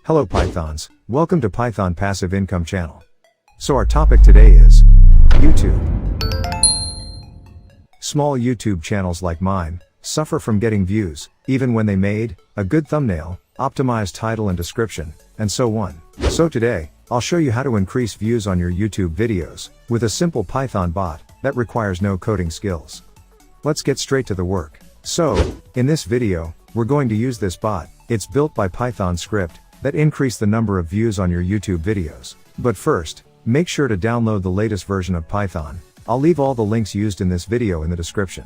Hello Pythons, welcome to Python Passive Income channel. So our topic today is YouTube. Small YouTube channels like mine suffer from getting views, even when they made a good thumbnail, optimized title and description, and so on. So today, I'll show you how to increase views on your YouTube videos with a simple Python bot that requires no coding skills. Let's get straight to the work. So, in this video, we're going to use this bot. It's built by Python script that increase the number of views on your YouTube videos. But first, make sure to download the latest version of Python. I'll leave all the links used in this video in the description.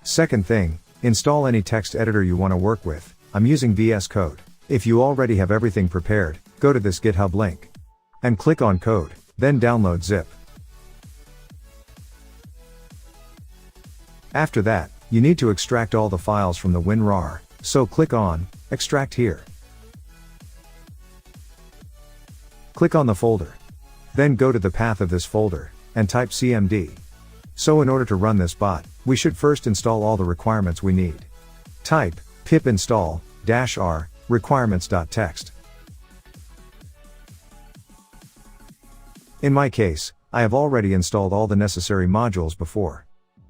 Second thing, install any text editor you want to work with. I'm using VS Code. If you already have everything prepared, go to this GitHub link and click on code, then download zip. After that, you need to extract all the files from the WinRAR, so click on extract here. Click on the folder. Then go to the path of this folder, and type cmd. So in order to run this bot, we should first install all the requirements we need. Type pip install -r requirements.txt. In my case, I have already installed all the necessary modules before.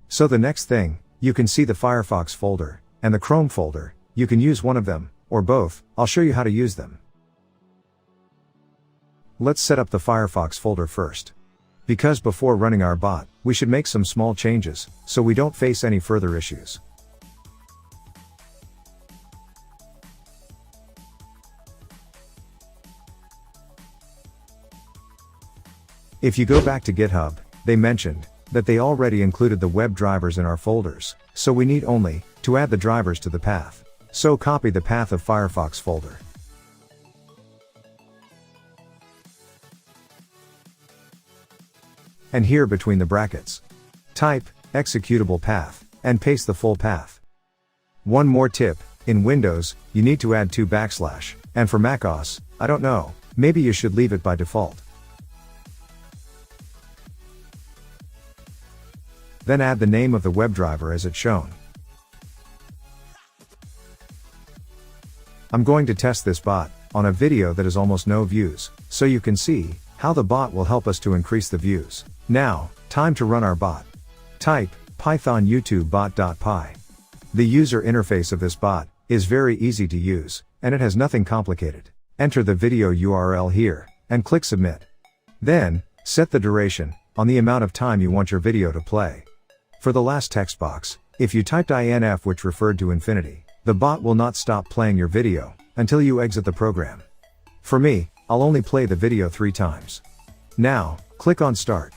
So the next thing, you can see the Firefox folder, and the Chrome folder. You can use one of them, or both. I'll show you how to use them. Let's set up the Firefox folder first. Because before running our bot, we should make some small changes, so we don't face any further issues. If you go back to GitHub, they mentioned that they already included the web drivers in our folders, so we need only to add the drivers to the path. So copy the path of Firefox folder. And here between the brackets, type executable path, and paste the full path. One more tip, in Windows, you need to add 2 backslash, and for macOS, I don't know, maybe you should leave it by default. Then add the name of the WebDriver as it's shown. I'm going to test this bot on a video that has almost no views, so you can see how the bot will help us to increase the views. Now, time to run our bot. Type python YouTube bot.py. The user interface of this bot is very easy to use, and it has nothing complicated. Enter the video URL here, and click submit. Then, set the duration on the amount of time you want your video to play. For the last text box, if you typed INF which referred to infinity, the bot will not stop playing your video until you exit the program. For me, I'll only play the video 3 times. Now, click on start.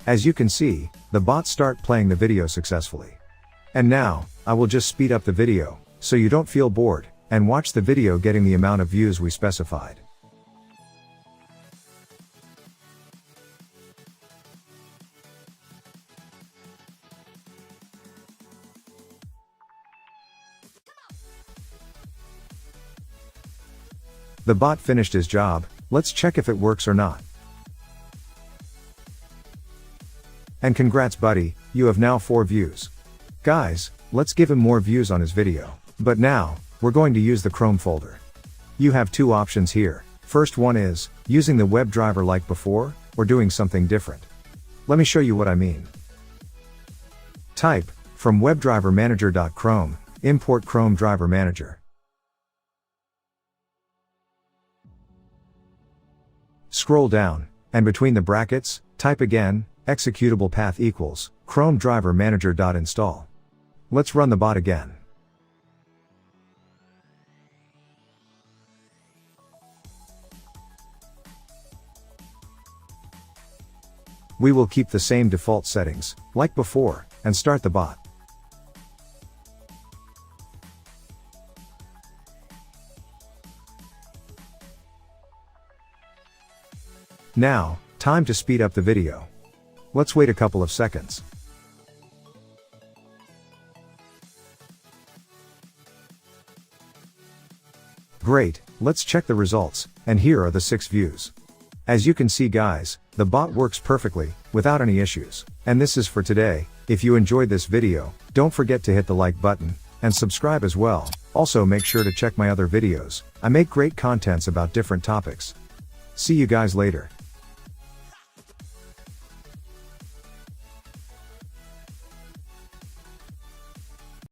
As you can see, the bot start playing the video successfully. And now, I will just speed up the video, so you don't feel bored, and watch the video getting the amount of views we specified. The bot finished his job. Let's check if it works or not. And congrats buddy, you have now 4 views. Guys, let's give him more views on his video. But now, we're going to use the Chrome folder. You have 2 options here. First one is, using the WebDriver like before, or doing something different. Let me show you what I mean. Type, from webdrivermanager.chrome, import Chrome Driver Manager. Scroll down, and between the brackets, type again, executable path equals, Chrome Driver Manager.install. Let's run the bot again. We will keep the same default settings, like before, and start the bot. Now, time to speed up the video. Let's wait a couple of seconds. Great, let's check the results, and here are the 6 views. As you can see guys, the bot works perfectly, without any issues. And this is for today. If you enjoyed this video, don't forget to hit the like button, and subscribe as well. Also make sure to check my other videos. I make great contents about different topics. See you guys later.